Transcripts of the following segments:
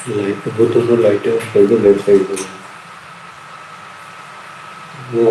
Light वो दोनों लाइटें कर दो लेफ्ट साइड को वो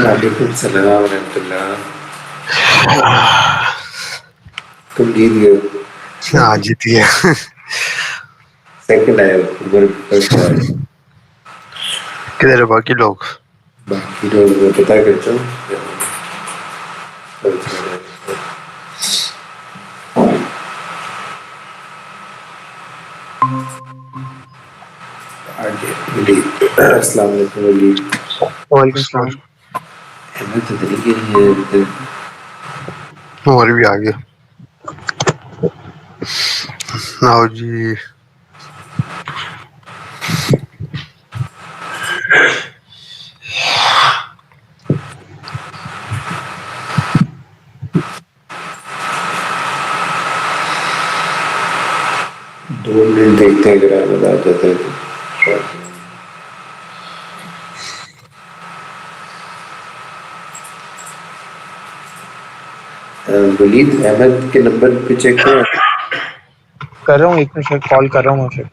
वालेकुम सलाम रहमतुल्लाह। तुम जीत गए। हाँ जीत गया। सेकंड आया फर्स्ट आया। किधर है बाकी लोग? बाकी लोग मैं पता करता हूँ। अस्सलाम वालेकुम वली। वालेकुम सलाम। अहमद तो तरीके नहीं है। और भी आ गया। आओ जी। दो मिनट देखते हैं अगर अहमद आ जाता है तो। वलीद अहमद के नंबर पे चेक करें। कर रहा हूँ, एक मिनट कॉल कर रहा हूँ मैं फिर।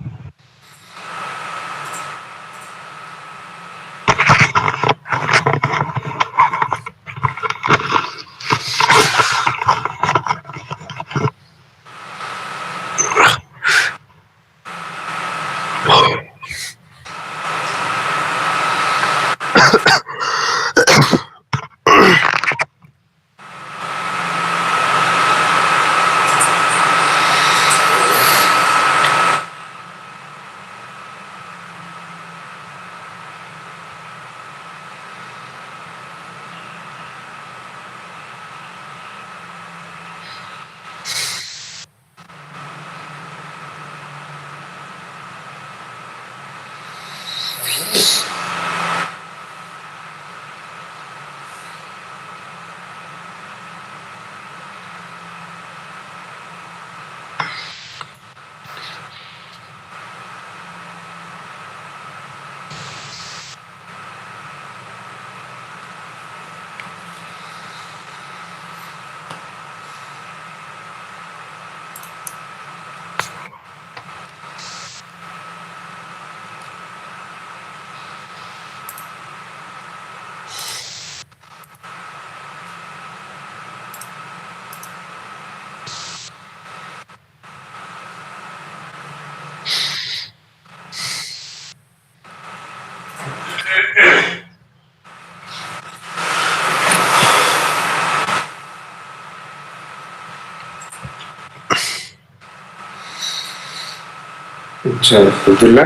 अच्छा अब्दुल्ला,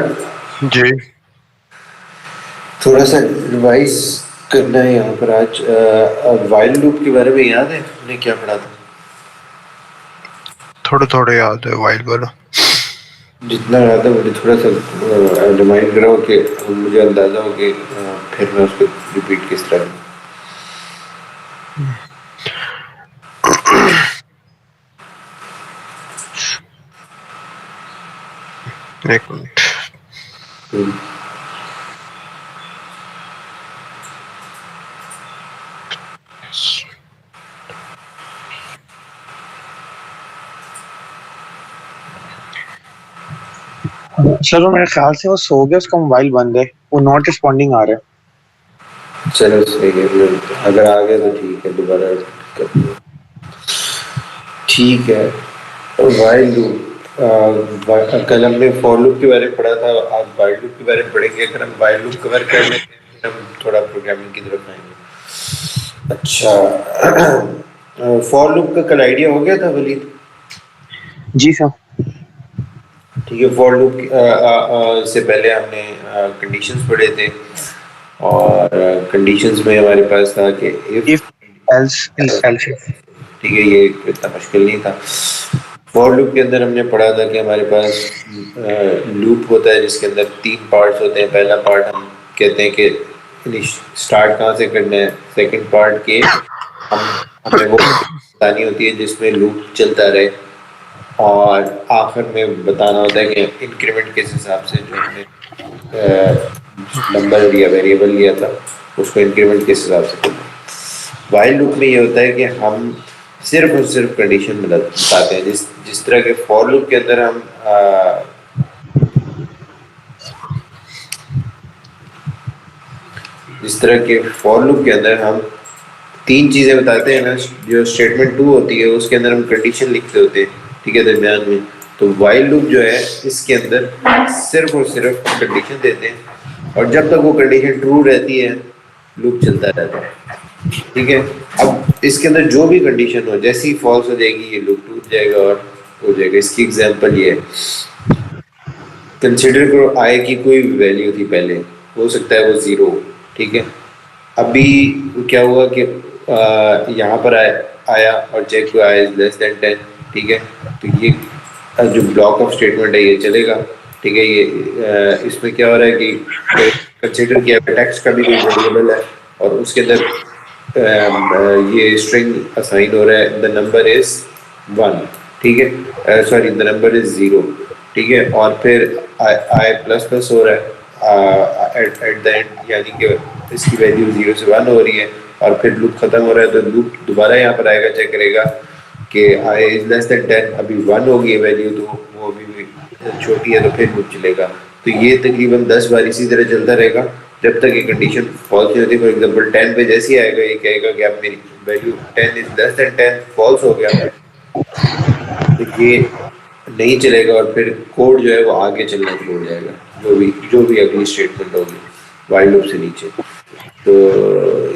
जी। थोड़ा सा रिवाइज करना है यहाँ पर आज। वाइल लूप के बारे में याद है हमने क्या पढ़ा था? थोड़े थोड़े याद है वाइल वाला। जितना याद है मुझे थोड़ा सा रिमाइंड कराओ कि मुझे अंदाजा हो कि फिर मैं उसको रिपीट किस तरह। एक मिनट। चलो मेरे ख्याल से वो सो गया, उसका मोबाइल बंद है, वो नॉट रिस्पॉन्डिंग आ रहा है। चलो सही है, अगर आ गया तो ठीक है, दोबारा कर दो। ठीक है, वाइल लूप कल हमने फॉर लूप के बारे में पढ़ा था, आज वाइल लूप के बारे में पढ़ेंगे। अगर हम वाइल लूप कवर कर लेते हैं फिर हम थोड़ा प्रोग्रामिंग की तरफ आएंगे। अच्छा, फॉर लूप का कल आइडिया हो गया था वलीद? जी सर। ठीक है, फॉर लूप से पहले हमने कंडीशंस पढ़े थे, और कंडीशंस में हमारे पास था कि इफ एल्स ठीक है, ये इतना मुश्किल नहीं था। फॉर लूप के अंदर हमने पढ़ा था कि हमारे पास लूप होता है जिसके अंदर 3 पार्ट्स होते हैं। पहला पार्ट हम कहते हैं कि स्टार्ट कहाँ से करना है। सेकंड पार्ट के हमें वो बतानी होती है जिसमें लूप चलता रहे, और आखिर में बताना होता है कि इंक्रीमेंट किस हिसाब से जो हमने नंबर या वेरिएबल लिया था उसको इंक्रीमेंट किस हिसाब से करना है। वाइल लूप में ये होता है कि हम सिर्फ और सिर्फ कंडीशन बताते हैं। जिस तरह के फॉर लूप के अंदर हम जिस तरह के फॉर लूप के अंदर हम 3 चीज़ें बताते हैं ना, जो स्टेटमेंट 2 होती है उसके अंदर हम कंडीशन लिखते होते हैं, ठीक है, दरमियान में। तो वाइल लूप जो है इसके अंदर सिर्फ और सिर्फ कंडीशन देते हैं, और जब तक वो कंडीशन ट्रू रहती है लूप चलता रहता है, ठीक है। अब इसके अंदर जो भी कंडीशन हो, जैसे ही फॉल्स हो जाएगी ये लूप टूट जाएगा और हो जाएगा। इसकी एग्जांपल ये है, कंसिडर करो आई की कोई वैल्यू थी पहले, हो सकता है वो 0, ठीक है। अभी क्या हुआ कि यहाँ पर आया और चेक हुआ आई इज लेस देन 10, ठीक है। तो ये जो ब्लॉक ऑफ स्टेटमेंट है ये चलेगा, ठीक है। ये इसमें क्या हो रहा है कि कंसिडर किया टेक्स्ट का भी कोई वेरिएबल है और उसके अंदर ये स्ट्रिंग असाइन हो रहा है, द नंबर इज 1, ठीक है, सॉरी द नंबर इज 0, ठीक है। और फिर आई प्लस प्लस हो रहा है एट द एंड, यानी कि इसकी वैल्यू 0 से 1 हो रही है, और फिर लूप खत्म हो रहा है। तो लूप दोबारा यहाँ पर आएगा, चेक करेगा कि आई इज लेस देन 10, अभी 1 होगी वैल्यू, तो वो अभी छोटी है, तो फिर लूप चलेगा। तो ये तकरीबन 10 बार इसी तरह चलता रहेगा जब तक ये कंडीशन फॉल्स नहीं होती। फॉर एग्जांपल 10 पे जैसे ही आएगा ये कहेगा कि अब मेरी value 10 is less than 10, false हो गया, तो ये नहीं चलेगा, और फिर कोड जो है वो आगे चलना शुरू हो जाएगा, जो भी अगली स्टेटमेंट होगी वाइल लूप से नीचे। तो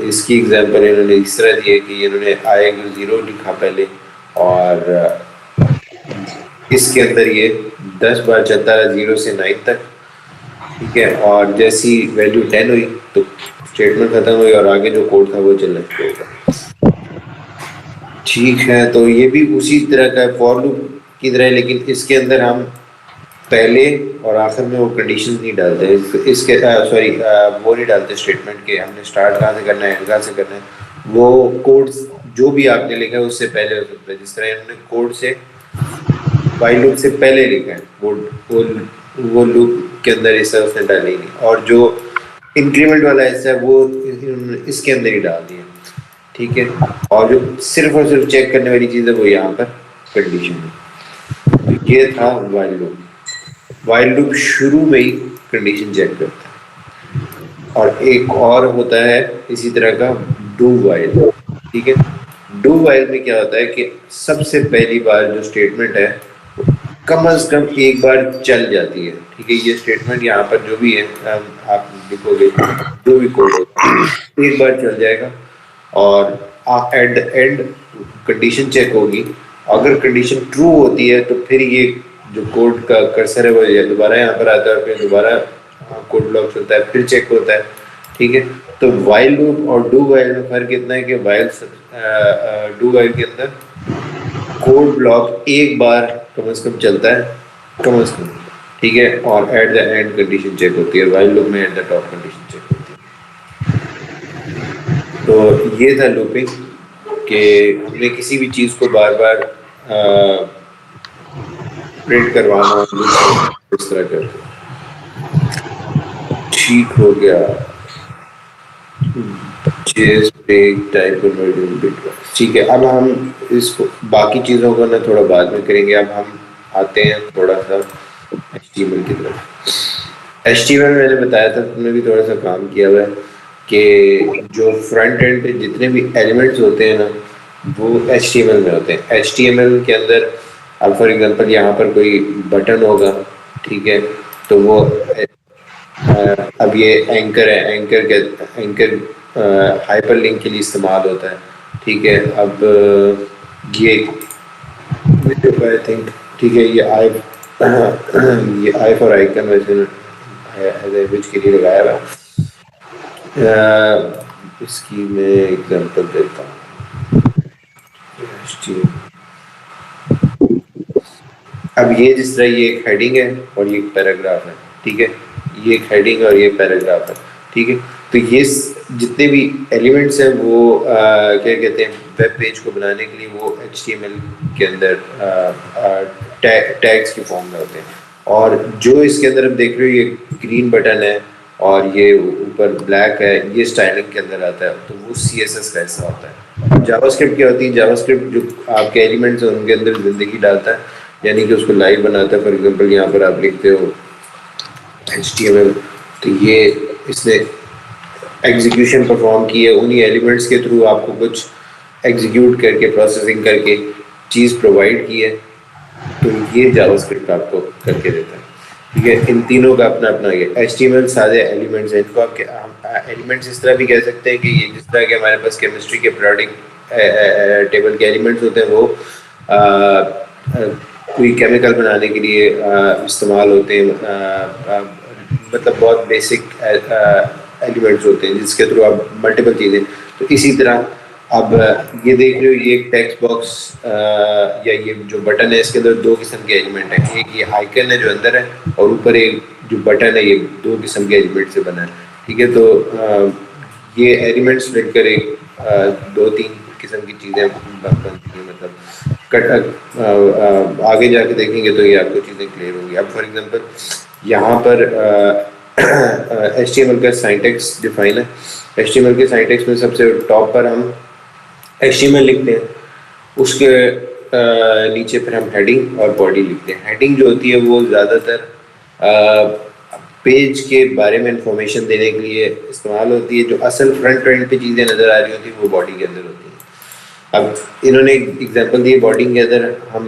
इसकी एग्जांपल इन्होंने इस तरह दी है कि इन्होंने आई को 0 लिखा पहले, और इसके अंदर ये 10 बार चलता है 0 से 9 तक, ठीक है। और जैसी वैल्यू 10 हुई तो स्टेटमेंट खत्म हुई और आगे जो कोड था वो चलना शुरू होगा, ठीक है। तो ये भी उसी तरह का फॉर लूप की तरह है, लेकिन इसके अंदर हम पहले और आखिर में वो कंडीशन नहीं डालते। इसके सॉरी वो नहीं डालते स्टेटमेंट के हमने स्टार्ट कहाँ से करना है, एंड कहाँ से करना है। वो कोड जो भी आपने लिखा है उससे पहले हो सकता है, जिस तरह इन्होंने कोड से वाइल लूप से पहले लिखा है, वो लूप के अंदर हिस्सा उसने डाला ही नहीं, और जो इंक्रीमेंट वाला हिस्सा है वो इसके अंदर ही डाल दिया, ठीक है। और जो सिर्फ और सिर्फ चेक करने वाली चीज़ है वो यहाँ पर कंडीशन है। तो ये था वाइल लूप। वाइल लूप शुरू में ही कंडीशन चेक करता है। और एक और होता है इसी तरह का डू वाइल, ठीक है। डू वाइल में क्या होता है कि सबसे पहली बार जो स्टेटमेंट है कम से कम एक बार चल जाती है, ठीक है। ये स्टेटमेंट यहाँ पर जो भी है आप लिखोगे, जो भी कोड होगा एक बार चल जाएगा, और at the end condition check होगी। अगर कंडीशन ट्रू होती है तो फिर ये जो कोड का कर्सर है वो ये दोबारा यहाँ पर आता है और फिर दोबारा कोड ब्लॉक चलता है, फिर चेक होता है, ठीक है। तो वाइल लूप और डू वाइल में फर्क इतना है कि डू वाइल के अंदर कोड ब्लॉक एक बार कम से कम चलता है, कम से कम, ठीक है, और at the end condition check होती है। वाइल लूप में at the top condition check होती है। तो ये था लूपिंग कि हमने किसी भी चीज़ को बार बार प्रिंट करवाना इस तरह करके। ठीक हो गया। ठीक है, अब हम इसको बाकी चीज़ों को ना थोड़ा बाद में करेंगे। अब हम आते हैं थोड़ा सा HTML की तरफ। HTML मैंने बताया था, तुमने भी थोड़ा सा काम किया हुआ है कि जो फ्रंट एंड पे जितने भी एलिमेंट्स होते हैं ना वो HTML में होते हैं। HTML के अंदर अब फॉर एग्जांपल यहाँ पर कोई बटन होगा, ठीक है, तो वो अब ये एंकर है, एंकर हाइपर लिंक के लिए इस्तेमाल होता है, ठीक है। अब ये आई थिंक, ठीक है, ये आई फॉर आइकन वैसे इमेज के लिए लगाया हुआ है। इसकी मैं एग्जांपल देता हूँ। अब ये जिस तरह ये एक हेडिंग है और ये एक पैराग्राफ है, ठीक है, ये एक हेडिंग और ये पैराग्राफ है, ठीक है। तो ये जितने भी एलिमेंट्स हैं वो क्या कहते हैं, वेब पेज को बनाने के लिए वो HTML के अंदर टैग्स के फॉर्म में होते हैं। और जो इसके अंदर आप देख रहे हो ये ग्रीन बटन है और ये ऊपर ब्लैक है, ये स्टाइलिंग के अंदर आता है, तो वो CSS का हिस्सा होता है। जावास्क्रिप्ट क्या होती है, जावास्क्रिप्ट जो आपके एलिमेंट्स हैं उनके अंदर जिंदगी डालता है, यानी कि उसको लाइव बनाता है। फॉर एग्जांपल यहाँ पर आप लिखते हो HTML, तो ये इसने एग्जीक्यूशन परफॉर्म की है, उन्हीं एलिमेंट्स के थ्रू आपको कुछ एग्जीक्यूट करके प्रोसेसिंग करके चीज़ प्रोवाइड की है, तो ये जावास्क्रिप्ट आपको करके देता है, ठीक है। इन तीनों का अपना अपना ये HTML सारे एलिमेंट्स हैं। इनको आप एलिमेंट्स इस तरह भी कह सकते हैं कि ये जिस तरह के हमारे पास केमिस्ट्री के पीरियोडिक टेबल के एलिमेंट्स होते हैं वो कोई केमिकल बनाने के लिए इस्तेमाल होते हैं, मतलब बहुत बेसिक एलिमेंट्स होते हैं जिसके थ्रू आप मल्टीपल चीज़ें। तो इसी तरह अब ये देख रहे हो, ये एक टेक्स्ट बॉक्स या ये जो बटन है इसके अंदर दो किस्म के एलिमेंट हैं। एक ये आइकन है जो अंदर है और ऊपर एक जो बटन है ये दो किस्म के एलिमेंट से बना है, ठीक है। तो ये एलिमेंट्स मिलकर एक दो तीन किस्म की चीज़ें बनती हैं, मतलब आगे जाके देखेंगे तो ये आपको चीज़ें क्लियर होंगी। अब फॉर एग्जांपल यहाँ पर HTML का सिंटैक्स डिफाइन है। HTML के सिंटैक्स में सबसे टॉप पर हम HTML लिखते हैं, उसके नीचे फिर हम हेडिंग और बॉडी लिखते हैं। हेडिंग जो होती है वो ज़्यादातर पेज के बारे में इंफॉर्मेशन देने के लिए इस्तेमाल होती है। जो असल फ्रंट एंड पे चीज़ें नज़र आ रही होती हैं वो बॉडी के अंदर होती हैं। अब इन्होंने एग्जांपल दिए, बॉडी के अंदर हम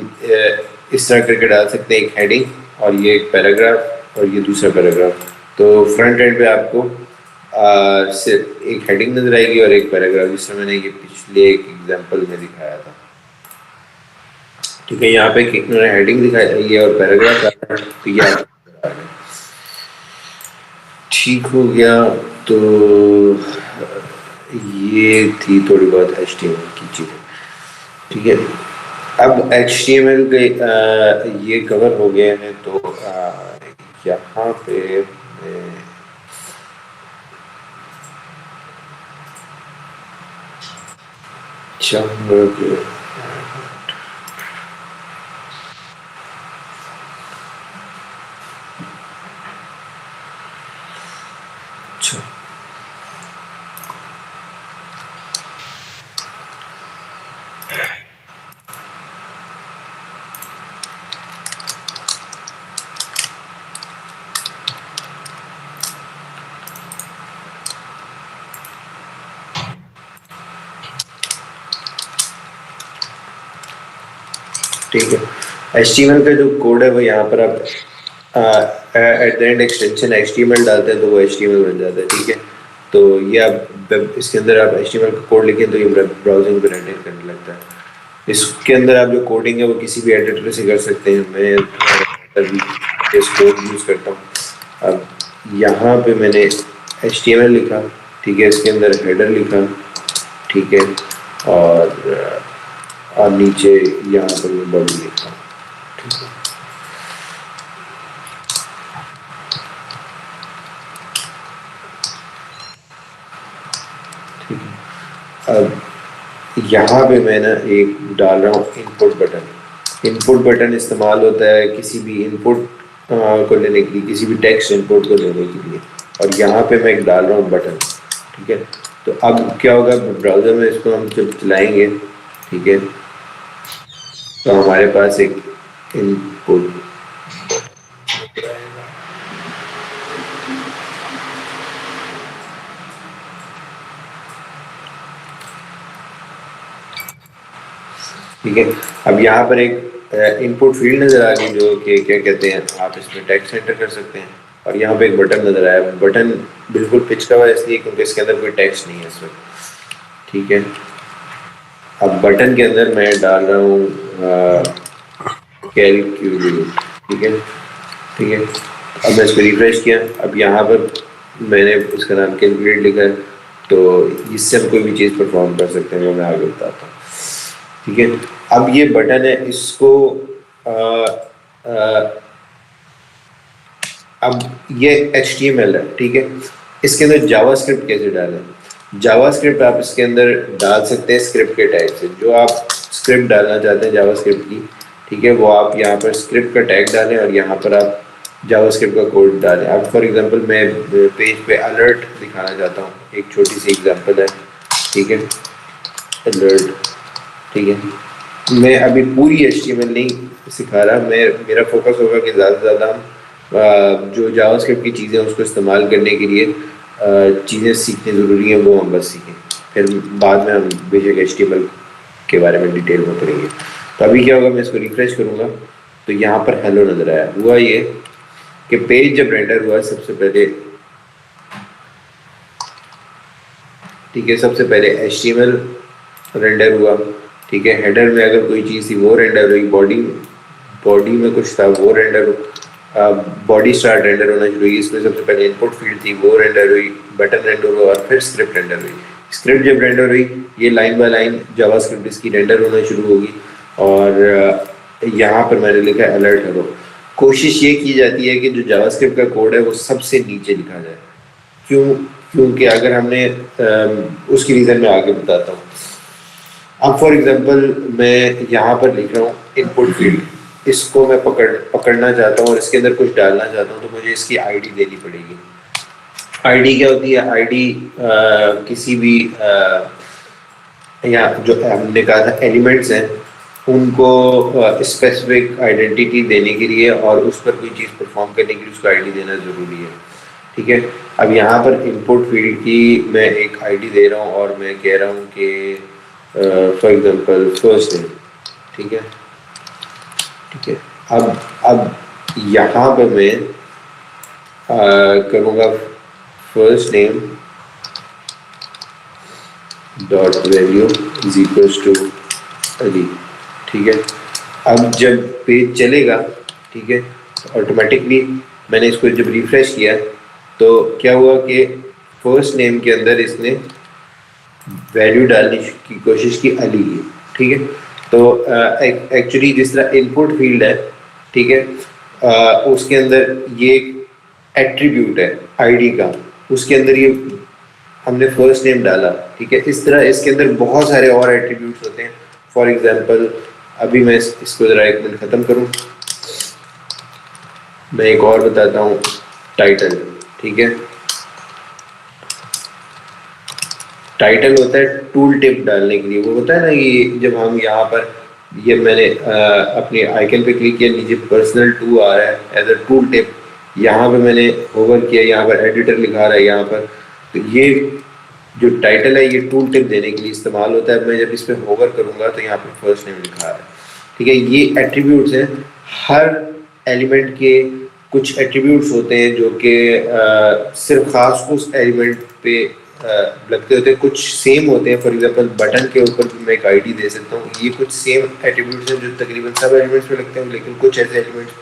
इस तरह करके डाल सकते हैं एक हेडिंग और ये एक पैराग्राफ और ये दूसरा पैराग्राफ। तो फ्रंट एंड पे आपको सिर्फ एक हेडिंग नजर आएगी और एक पैराग्राफ, जिसमें मैंने ये पिछले एक एग्जांपल में दिखाया था, ठीक है। यहाँ पे इन्होंने हेडिंग दिखाई है और पैराग्राफ, तो ये ठीक हो गया। तो ये थी थोड़ी बहुत HTML की चीज़ें, ठीक है। अब HTML के ये कवर हो गए हैं, तो यहाँ पे ठीक है। HTML का जो कोड है वो यहाँ पर आप eight the and extension HTML डालते हैं तो वो HTML बन जाता है, ठीक है। तो ये आप इसके अंदर आप HTML का कोड लिखें तो ये ब्राउजिंग पर रेंडर करने लगता है। इसके अंदर आप जो कोडिंग है वो किसी भी एडिटर से कर सकते हैं। मैं इस कोड यूज़ करता हूँ। अब यहाँ पे मैंने HTML लिखा, ठीक है, इसके अंदर हेडर लिखा, ठीक है, और नीचे यहाँ पर मैं बॉडी लिखा, ठीक है। ठीक है, अब यहाँ पे मैं ना एक डाल रहा हूँ इनपुट बटन। इनपुट बटन इस्तेमाल होता है किसी भी इनपुट को लेने के लिए, किसी भी टेक्स्ट इनपुट को लेने के लिए, और यहाँ पे मैं एक डाल रहा हूँ बटन, ठीक है। तो अब क्या होगा, ब्राउज़र में इसको हम जब चलाएंगे, ठीक है, तो हमारे पास एक इनपुट ठीक है। अब यहाँ पर एक इनपुट फील्ड नज़र आ गई जो कि क्या कहते हैं, आप इसमें टेक्स्ट एंटर कर सकते हैं, और यहाँ पे एक बटन नज़र आया। बटन बिल्कुल पिचका हुआ है इसलिए क्योंकि इसके अंदर कोई टेक्स्ट नहीं है इसमें, ठीक है। अब बटन के अंदर मैं डाल रहा हूँ कैलकुलेट, ठीक है, ठीक है। अब मैं इसको रिफ्रेश किया, अब यहाँ पर मैंने इसका नाम कैलकुलेट लिखा है, तो इससे हम कोई भी चीज़ परफॉर्म कर सकते हैं, वो मैं आगे बताता हूँ, ठीक है। अब ये बटन है, इसको अब ये HTML है, ठीक है। इसके अंदर जावास्क्रिप्ट कैसे डालें? जावास्क्रिप्ट आप इसके अंदर डाल सकते हैं स्क्रिप्ट के टैग से। जो आप स्क्रिप्ट डालना चाहते हैं जावास्क्रिप्ट की, ठीक है, वो आप यहाँ पर स्क्रिप्ट का टैग डालें और यहाँ पर आप जावास्क्रिप्ट का कोड डालें। अब फॉर एग्जांपल मैं पेज पे अलर्ट दिखाना चाहता हूँ, एक छोटी सी एग्जांपल है, ठीक है, अलर्ट, ठीक है। मैं अभी पूरी HTML नहीं सिखा रहा, मेरा फोकस होगा कि ज़्यादा से ज़्यादा हम जो जावास्क्रिप्ट की चीज़ें उसको इस्तेमाल करने के लिए चीज़ें सीखनी ज़रूरी हैं, वो हम बस सीखें, फिर बाद में हम बेशक HTML के बारे में डिटेल में करेंगे। तो अभी क्या होगा, मैं इसको रिफ्रेश करूँगा तो यहाँ पर हेलो नज़र आया। हुआ ये कि पेज जब रेंडर हुआ सबसे पहले, ठीक है, सबसे पहले HTML रेंडर हुआ, ठीक है। हेडर में अगर कोई चीज़ थी वो रेंडर हुई, बॉडी में कुछ था वो रेंडर, बॉडी स्टार्ट रेंडर होना शुरू हुई, इसमें सबसे पहले इनपुट फील्ड थी वो रेंडर हुई, बटन रेंडर हुआ और फिर स्क्रिप्ट रेंडर हुई। स्क्रिप्ट जब रेंडर हुई, ये लाइन बाय लाइन जावास्क्रिप्ट इसकी रेंडर होना शुरू होगी, और यहाँ पर मैंने लिखा है अलर्ट हेलो। कोशिश ये की जाती है कि जो जावास्क्रिप्ट का कोड है वो सबसे नीचे लिखा जाए। क्योंकि अगर हमने उसकी रीज़न मैं आगे बताता हूँ। अब फॉर एग्जांपल मैं यहाँ पर लिख रहा हूँ इनपुट फील्ड, इसको मैं पकड़ना चाहता हूँ और इसके अंदर कुछ डालना चाहता हूँ, तो मुझे इसकी आईडी देनी पड़ेगी। आईडी क्या होती है? आईडी किसी भी या जो हमने कहा था एलिमेंट्स हैं उनको स्पेसिफिक आइडेंटिटी देने के लिए और उस पर कोई चीज़ परफॉर्म करने के लिए उसको आईडी देना ज़रूरी है, ठीक है। अब यहाँ पर इनपुट फील्ड की मैं एक आईडी दे रहा हूँ और मैं कह रहा हूँ कि फॉर एग्जांपल फर्स्ट नेम, ठीक है, ठीक है। अब यहाँ पे मैं करूँगा first name dot value is equals to Ali, ठीक है। अब जब पेज चलेगा, ठीक है, ऑटोमेटिकली मैंने इसको जब रिफ्रेश किया तो क्या हुआ कि फर्स्ट नेम के अंदर इसने वैल्यू डालने की कोशिश की अली की, ठीक है। तो एक्चुअली जिस तरह इनपुट फील्ड है, ठीक है, उसके अंदर ये एट्रीब्यूट है आईडी का, उसके अंदर ये हमने फर्स्ट नेम डाला, ठीक है। इस तरह इसके अंदर बहुत सारे और एट्रीब्यूट्स होते हैं। फॉर एग्जांपल अभी मैं इसको ज़रा एक मिनट ख़त्म करूँ, मैं एक और बताता हूँ, टाइटल, ठीक है। टाइटल होता है टूल टिप डालने के लिए, वो होता है ना कि जब हम यहाँ पर ये मैंने अपने आइकन पे क्लिक किया, नीचे पर्सनल टू आ रहा है एज अ टूल टिप, यहाँ पे मैंने होवर किया, यहाँ पर एडिटर लिखा रहा है यहाँ पर, तो ये जो टाइटल है ये टूल टिप देने के लिए इस्तेमाल होता है। मैं जब इस पर होवर करूँगा तो यहाँ पर फर्स्ट नेम लिखा है, ठीक है। ये एट्रीब्यूट्स हैं, हर एलिमेंट के कुछ एट्रीब्यूट्स होते हैं जो कि सिर्फ खास उस एलिमेंट पे लगते होते हैं, कुछ सेम होते हैं। फॉर एग्जांपल बटन के ऊपर भी मैं एक आईडी दे सकता हूँ, ये कुछ सेम एट्रीब्यूट्स हैं जो तकरीबन सब एलिमेंट्स पे लगते हैं, लेकिन कुछ ऐसे एलिमेंट्स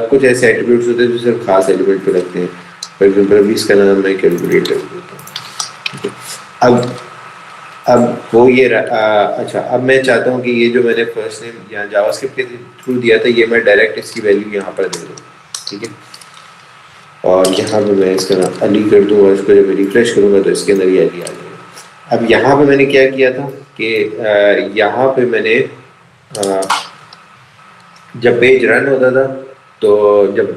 कुछ ऐसे एट्रीब्यूट्स होते हैं जो सिर्फ खास एलिमेंट पे लगते हैं। फॉर एग्जांपल अभी इसका नाम मैं कैलकुलेटर देता हूँ। अब वो ये अच्छा, अब मैं चाहता हूँ कि ये जो मैंने फर्स्ट नेम यहाँ जावास्क्रिप्ट के थ्रू दिया था ये मैं डायरेक्ट इसकी वैल्यू यहाँ पर दे दूँ, ठीक है। और यहाँ पे मैं इसका नाम अली कर दूँ और इसको जब मैं रिफ्रेश करूँगा तो इसके अंदर ये अली आ जाएगा। अब यहाँ पे मैंने क्या किया था कि यहाँ पे मैंने जब पेज रन होता था तो जब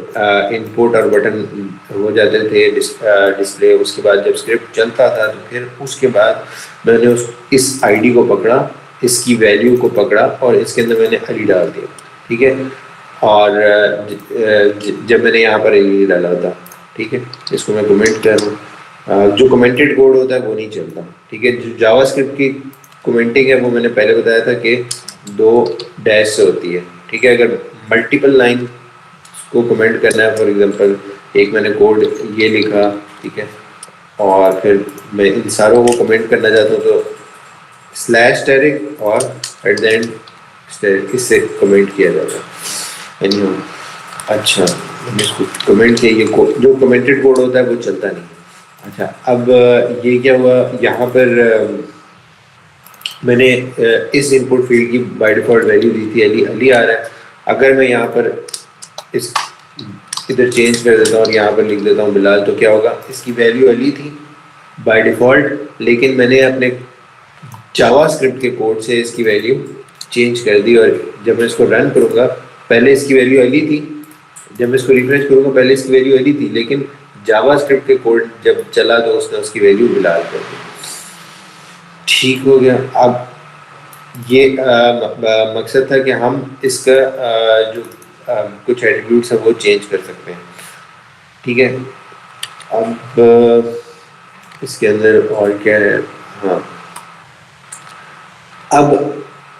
इनपुट और बटन हो जाते थे डिस्प्ले, उसके बाद जब स्क्रिप्ट चलता था तो फिर उसके बाद मैंने इस आईडी को पकड़ा, इसकी वैल्यू को पकड़ा और इसके अंदर मैंने अली डाल दिया, ठीक है। और जब मैंने यहाँ पर अली डाला था, ठीक है, इसको मैं कमेंट कर रहा हूँ। जो कमेंटेड कोड होता है वो नहीं चलता, ठीक है। जो जावास्क्रिप्ट की कमेंटिंग है वो मैंने पहले बताया था कि 2 डैश से होती है, ठीक है। अगर मल्टीपल लाइन को कमेंट करना है, फॉर एग्जांपल एक मैंने कोड ये लिखा, ठीक है, और फिर मैं इन सारों को कमेंट करना चाहता हूँ तो स्लैश टैरिक और एट द एंड इससे कमेंट किया जाता है। एनीवे, अच्छा, इसको कमेंट किया, ये जो कमेंटेड कोड होता है वो चलता नहीं। अच्छा, अब ये क्या हुआ, यहाँ पर मैंने इस इनपुट फील्ड की बाय डिफॉल्ट वैल्यू दी थी अली, अली आ रहा है। अगर मैं यहाँ पर इस इधर चेंज कर देता हूँ और यहाँ पर लिख देता हूँ बिलाल, तो क्या होगा, इसकी वैल्यू अली थी बाय डिफॉल्ट, लेकिन मैंने अपने जावास्क्रिप्ट के कोड से इसकी वैल्यू चेंज कर दी और जब मैं इसको रन करूँगा पहले इसकी वैल्यू अली थी, जब मैं इसको रिफ्रेश करूँगा पहले इसकी वैल्यू अली थी, लेकिन जावास्क्रिप्ट के कोड जब चला तो उसने उसकी वैल्यू बिलाल कर दी। ठीक हो गया। अब ये मकसद था कि हम इसका जो कुछ एट्रीब्यूट्स हैं वो चेंज कर सकते हैं, ठीक है। अब इसके अंदर और क्या है, हाँ,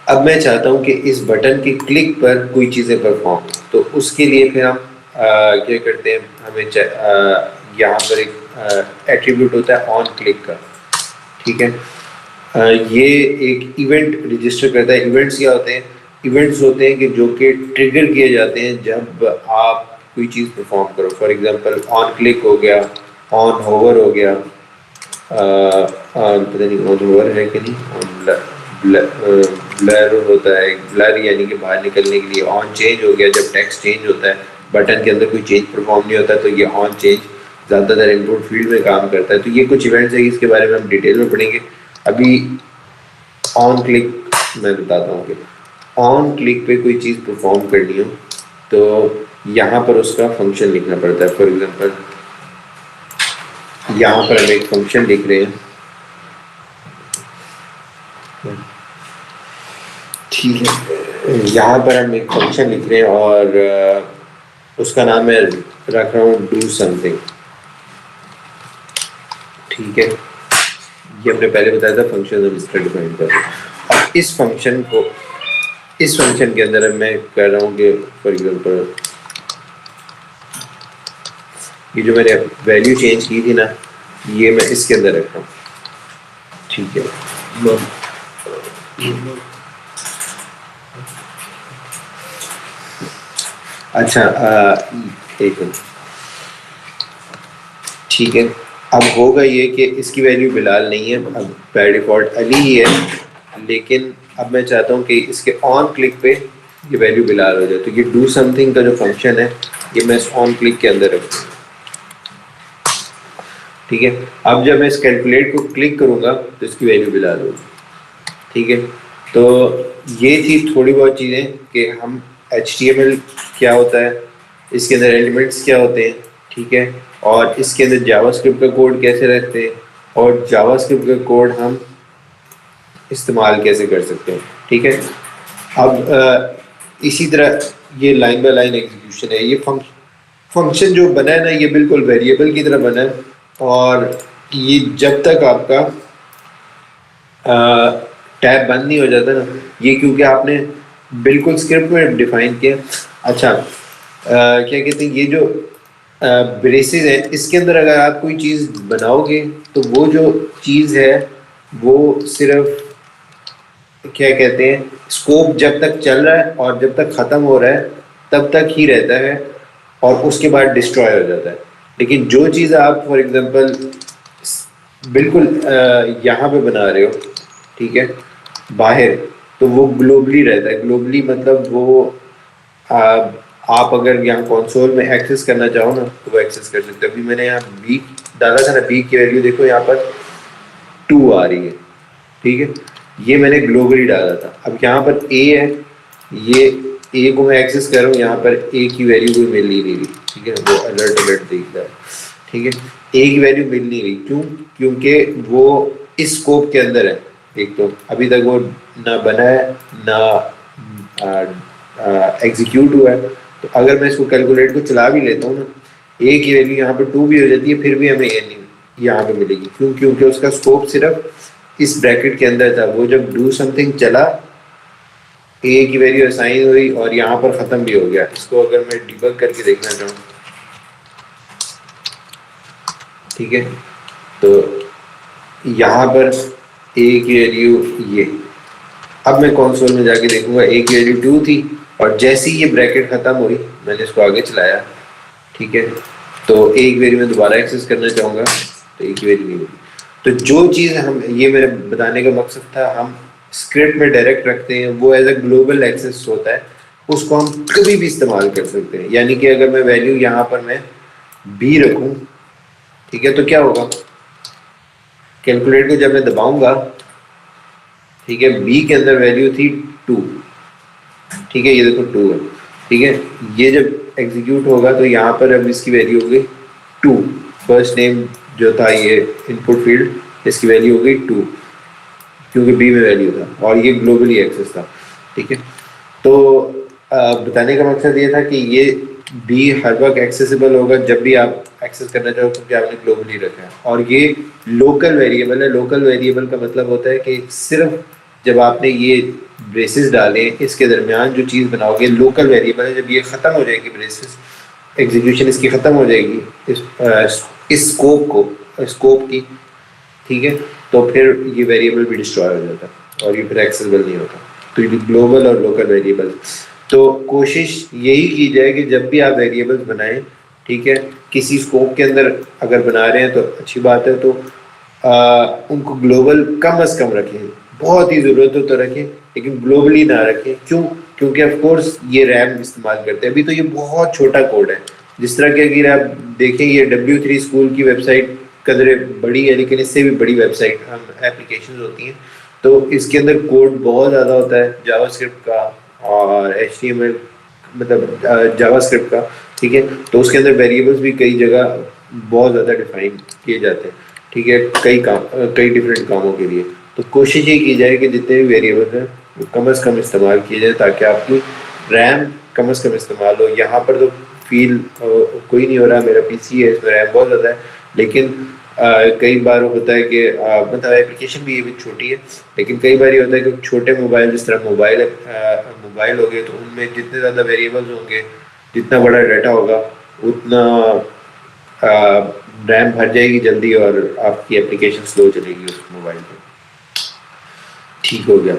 अब मैं चाहता हूँ कि इस बटन के क्लिक पर कोई चीज़ें परफॉर्म, तो उसके लिए फिर हम क्या करते हैं, हमें यहाँ पर एक एट्रीब्यूट होता है ऑन क्लिक का, ठीक है। ये एक इवेंट रजिस्टर करता है। इवेंट्स क्या होते हैं, इवेंट्स होते हैं कि जो कि ट्रिगर किए जाते हैं जब आप कोई चीज़ परफॉर्म करो। फॉर एग्जांपल ऑन क्लिक हो गया, ऑन होवर हो गया, पता नहीं ऑन होवर है कि नहीं, ऑन ब्लर होता है, ब्लर यानी कि बाहर निकलने के लिए, ऑन चेंज हो गया जब टेक्स्ट चेंज होता है, बटन के अंदर कोई चेंज परफॉर्म नहीं होता तो ये ऑन चेंज ज़्यादातर इनपुट फील्ड में काम करता है। तो ये कुछ इवेंट्स है, इसके बारे में हम डिटेल में पढ़ेंगे। अभी ऑन क्लिक मैं बताता हूँ कि ऑन क्लिक पे कोई चीज़ परफॉर्म करनी हो तो यहाँ पर उसका फंक्शन लिखना पड़ता है। फॉर एग्जांपल यहाँ पर हम एक फंक्शन लिख रहे हैं, ठीक है, यहाँ पर हम एक फंक्शन लिख रहे हैं और उसका नाम मैं रख रहा हूँ डू समथिंग, ठीक है। ये हमने पहले बताया था फंक्शन हम इसका डिफाइन कर रहे हैं। अब इस फंक्शन के अंदर मैं कर रहा हूँ कि फॉर एग्जांपल ये जो मैंने वैल्यू चेंज की थी ना, ये मैं इसके अंदर रख रहा हूँ, ठीक है। अच्छा, एक मिनट, ठीक है। अब होगा ये कि इसकी वैल्यू बिलाल नहीं है, अब बाय डिफॉल्ट अली ही है, लेकिन अब मैं चाहता हूँ कि इसके ऑन क्लिक पे ये वैल्यू बिलाल हो जाए। तो ये डू समथिंग का जो फंक्शन है ये मैं इस ऑन क्लिक के अंदर रखूँ, ठीक है। अब जब मैं इस कैलकुलेट को क्लिक करूँगा तो इसकी वैल्यू बिलाल होगी, ठीक है। तो ये थी थोड़ी बहुत चीज़ें कि हम HTML क्या होता है, इसके अंदर एलिमेंट्स क्या होते हैं, ठीक है, और इसके अंदर जावास्क्रिप्ट का कोड कैसे रखते हैं और जावास्क्रिप्ट का कोड हम इस्तेमाल कैसे कर सकते हैं, ठीक है। अब इसी तरह ये लाइन बाय लाइन एग्जीक्यूशन है। ये फंक्शन जो बना है ना ये बिल्कुल वेरिएबल की तरह बना है और ये जब तक आपका टैब बंद नहीं हो जाता ना, ये क्योंकि आपने बिल्कुल स्क्रिप्ट में डिफाइन किया। अच्छा, क्या कहते हैं, ये जो ब्रेसेस है इसके अंदर अगर आप कोई चीज़ बनाओगे तो वो जो चीज़ है वो सिर्फ क्या कहते हैं, स्कोप जब तक चल रहा है और जब तक ख़त्म हो रहा है तब तक ही रहता है और उसके बाद डिस्ट्रॉय हो जाता है। लेकिन जो चीज़ आप फॉर एग्जांपल बिल्कुल यहाँ पे बना रहे हो, ठीक है, बाहर, तो वो ग्लोबली रहता है। ग्लोबली मतलब वो आ, आप अगर यहाँ कंसोल में एक्सेस करना चाहो ना तो वो एक्सेस कर सकते हो। अभी मैंने यहाँ बी डाला था ना, बी की वैल्यू देखो यहाँ पर 2 आ रही है, ठीक है, ये मैंने ग्लोबली डाला था। अब यहाँ पर ए है, ये ए को मैं एक्सेस कर रहा हूँ, यहाँ पर ए की वैल्यू कोई मिल नहीं रही, ठीक है, वो अलर्ट अलर्ट दिख रहा है, ठीक है, ए की वैल्यू मिल नहीं रही। क्यों? क्योंकि वो इस स्कोप के अंदर है। एक तो अभी तक वो ना बना है ना एग्जीक्यूट हुआ है। तो अगर मैं इसको कैलकुलेट को चला भी लेता हूँ ना, ए की वैल्यू यहाँ पर 2 भी हो जाती है, फिर भी हमें ए नहीं यहाँ पे मिलेगी। क्यों? क्योंकि उसका स्कोप सिर्फ इस ब्रैकेट के अंदर था। वो जब डू समथिंग चला, ए की वैल्यू असाइन हुई और यहाँ पर ख़त्म भी हो गया। इसको अगर मैं डिबग करके देखना चाहूँ, ठीक है, तो यहाँ पर ए की वैल्यू ये, अब मैं कंसोल में जाके देखूंगा ए की वैल्यू 2 थी और जैसे ही ये ब्रैकेट ख़त्म हुई मैंने इसको आगे चलाया, ठीक है, तो ए की वैल्यू में दोबारा एक्सेस करना चाहूँगा तो ए की वैल्यू नहीं होगी। तो जो चीज़ हम, ये मेरे बताने का मकसद था, हम स्क्रिप्ट में डायरेक्ट रखते हैं, वो एज अ ग्लोबल एक्सेस होता है, उसको हम कभी भी इस्तेमाल कर सकते हैं। यानी कि अगर मैं वैल्यू यहाँ पर मैं बी रखूँ, ठीक है, तो क्या होगा, कैलकुलेट को जब मैं दबाऊंगा, ठीक है, बी के अंदर वैल्यू थी 2, ठीक है, ये देखो 2 है, ठीक है, ये जब एग्जीक्यूट होगा तो यहाँ पर अब इसकी वैल्यू हो गई 2। फर्स्ट नेम जो था ये इनपुट फील्ड, इसकी वैल्यू हो गई 2 क्योंकि बी में वैल्यू था और ये ग्लोबली एक्सेस था, ठीक है। तो बताने का मकसद ये था कि ये बी हर वक्त एक्सेसिबल होगा जब भी आप एक्सेस करना चाहो, क्योंकि आपने ग्लोबली रखा है। और ये लोकल वेरिएबल है। लोकल वेरिएबल का मतलब होता है कि सिर्फ जब आपने ये ब्रेसेस डाले, इसके दरमियान जो चीज़ बनाओगे लोकल वेरिएबल है। जब ये ख़त्म हो जाएगी ब्रेसेस, एग्जीक्यूशन इसकी ख़त्म हो जाएगी इस स्कोप की, ठीक है, तो फिर ये वेरिएबल भी डिस्ट्रॉय हो जाता है और ये फिर एक्सेसिबल नहीं होता। तो ये ग्लोबल और लोकल वेरिएबल, तो कोशिश यही की जाए कि जब भी आप वेरिएबल्स बनाएं, ठीक है, किसी स्कोप के अंदर अगर बना रहे हैं तो अच्छी बात है, तो उनको ग्लोबल कम से कम रखें। बहुत ही ज़रूरत हो तो रखें, लेकिन ग्लोबली ना रखें। क्यों? क्योंकि ऑफ कोर्स ये रैम इस्तेमाल करते हैं। अभी तो ये बहुत छोटा कोड है, जिस तरह के अगर आप देखें, ये W3 स्कूल की वेबसाइट कदरे बड़ी है, लेकिन इससे भी बड़ी वेबसाइट हम एप्लीकेशन होती हैं, तो इसके अंदर कोड बहुत ज़्यादा होता है जावास्क्रिप्ट का और HTML, मतलब जावास्क्रिप्ट का, ठीक है। तो उसके अंदर वेरिएबल्स भी कई जगह बहुत ज़्यादा डिफाइन किए जाते हैं, ठीक है, कई डिफरेंट कामों के लिए। तो कोशिश ये की जाए कि जितने भी वेरिएबल्स हैं वो कम से कम इस्तेमाल किए जाए, ताकि आपकी रैम कम से कम इस्तेमाल हो। यहाँ पर तो फील कोई नहीं हो रहा, मेरा PC है, इसमें रैम बहुत ज़्यादा है, लेकिन कई बार होता है कि मतलब एप्लीकेशन भी ये भी छोटी है, लेकिन कई बार ये होता है कि छोटे मोबाइल, जिस तरह मोबाइल हो गए, तो उनमें जितने ज़्यादा वेरिएबल्स होंगे, जितना बड़ा डाटा होगा, उतना रैम भर जाएगी जल्दी और आपकी एप्लीकेशन स्लो चलेगी उस मोबाइल पर। ठीक हो गया,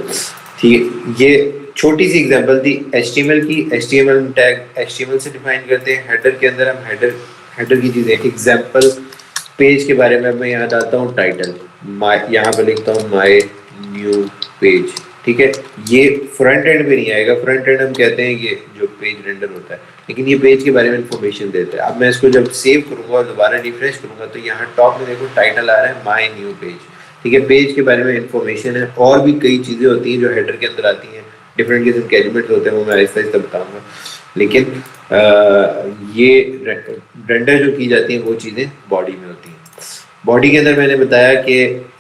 ठीक है। ये छोटी सी एग्जांपल थी HTML की। HTML टैग HTML से डिफाइन करते हैं। हेडर के अंदर हम हेडर की चीज़ें, एग्जांपल पेज के बारे में मैं यहाँ डालता हूँ टाइटल, यहाँ पे लिखता हूँ माय न्यू पेज, ठीक है। ये फ्रंट एंड पे नहीं आएगा, फ्रंट एंड हम कहते हैं ये जो पेज रेंडर होता है, लेकिन ये पेज के बारे में इंफॉर्मेशन देता है। अब मैं इसको जब सेव करूँगा और दोबारा रिफ्रेश करूँगा तो यहाँ टॉप में देखो टाइटल आ रहा है माय न्यू पेज, ठीक है। पेज के बारे में इंफॉर्मेशन है। और भी कई चीज़ें होती हैं जो हेडर के अंदर आती हैं, डिफरेंट किस्म के एलिमेंट्स होते हैं, वो मैं आहिस्ता आहिस्ता बताऊँगा। लेकिन ये रेंडर जो की जाती हैं वो चीज़ें बॉडी में होती हैं। बॉडी के अंदर मैंने बताया कि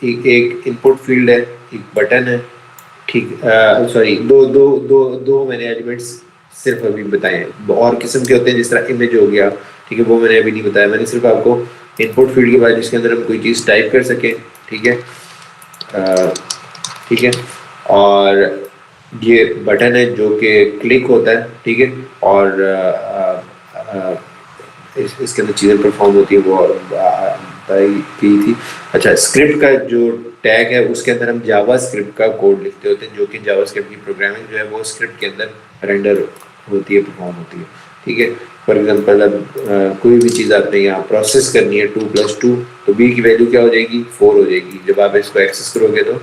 एक इनपुट फील्ड है, एक बटन है, ठीक, सॉरी, दो मैंने एलिमेंट्स सिर्फ अभी बताए हैं। और किस्म के होते हैं, जिस तरह इमेज हो गया, ठीक है, वो मैंने अभी नहीं बताया। मैंने सिर्फ आपको इनपुट फील्ड के बाद जिसके अंदर हम कोई चीज़ टाइप कर सकें, ठीक है, ठीक है। और ये बटन है जो कि क्लिक होता है, ठीक है, और इसके अंदर चीज़ें परफॉर्म होती है, वो बताई गई थी। अच्छा, स्क्रिप्ट का जो टैग है उसके अंदर हम जावा स्क्रिप्ट का कोड लिखते होते हैं, जो कि जावा स्क्रिप्ट की प्रोग्रामिंग जो है वो स्क्रिप्ट के अंदर रेंडर होती है, परफॉर्म होती है, ठीक है। फॉर एग्जांपल अब कोई भी चीज़ आपने यहाँ प्रोसेस करनी है 2+2, तो बी की वैल्यू क्या हो जाएगी, 4 हो जाएगी। जब आप इसको एक्सेस करोगे तो